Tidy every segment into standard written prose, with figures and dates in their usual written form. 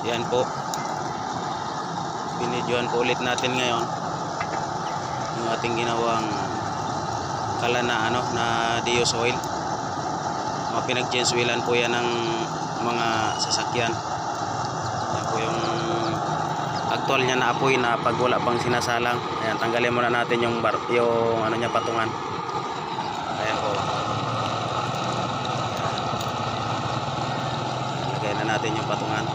Yan po, binidyohan po ulit natin ngayon yung ating ginawang kala na na Dios oil. Mga pinag-change oilan po yan ng mga sasakyan. Yan po yung actual niya na apoy na pag wala pang sinasalang. Ayan, tanggalin muna natin yung ano niya, patungan. Ayan po, lagay na natin yung patungan.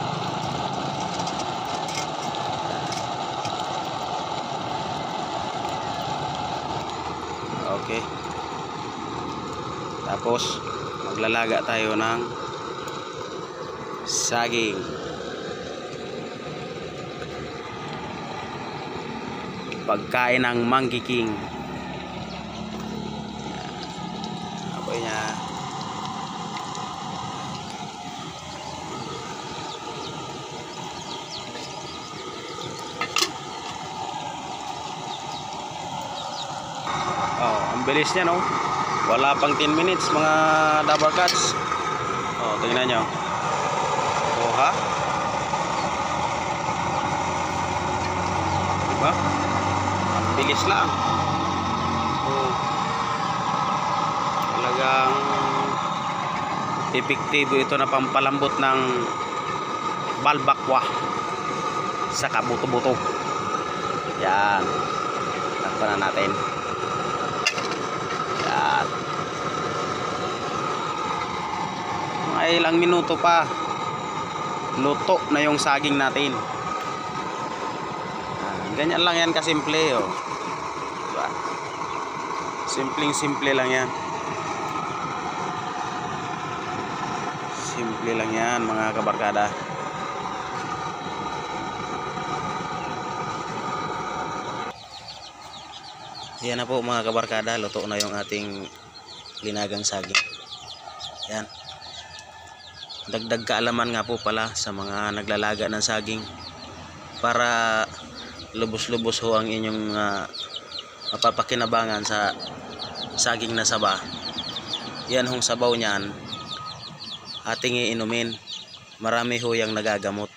Okay, tapos maglalaga tayo ng saging. Pagkain ng Manggiging. Apoy niya. Oh, ang bilis niya, no? Wala pang 10 minutes mga Dabar Cats. Oh, tingnan nyo. Oh, ha? Diba? Ang bilis lang. Oh. Talagang epektibo ito na pampalambot ng balbakwa sa kabuto-buto. Yan. Takpan na natin. Yan. Mga ilang minuto pa, luto na yung saging natin. Ganyan lang yan kasimple, oh. Diba? Simpleng-simple lang yan. Simple lang yan mga kabarkada. Yan na po mga kabarkada, luto na yung ating linagang saging. Yan. Dagdag kaalaman nga po pala sa mga naglalaga ng saging, para lubos-lubos ho ang inyong mapapakinabangan sa saging na saba. Yan hong sabaw niyan ating iinumin. Marami ho yung nagagamot.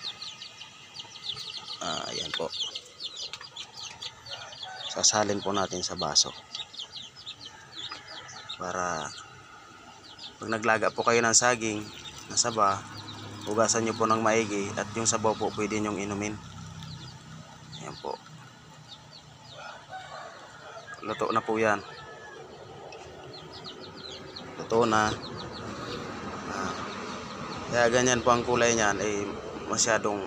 Yan po, sasalin po natin sa baso para pag naglaga po kayo ng saging na saba, hugasan nyo po ng maigi at yung sabaw po pwede nyong inumin. Ayan po, luto na po yan. Luto na. Kaya ganyan po ang kulay niyan, masyadong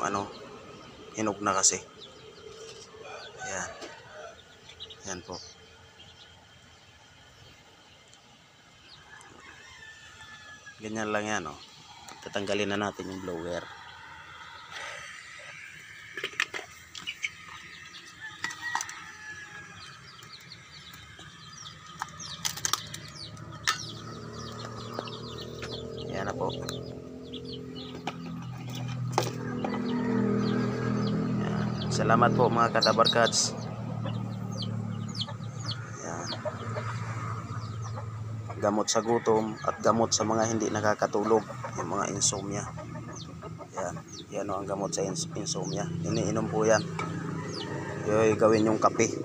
hinog na kasi. Ayan. Ayan po. Ganyan lang yan, oh. Tatanggalin na natin yung blower. Ayan na po. Ayan. Salamat po mga Kadabar Cats. Gamot sa gutom at gamot sa mga hindi nakakatulog, yung mga insomnia. Yan, yan o ang gamot sa insomnia. Iniinom po yan. Yung gawin yung kape.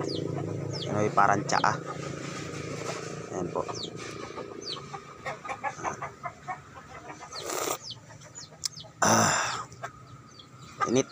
Yan o parang tsaa. Yan po. Init.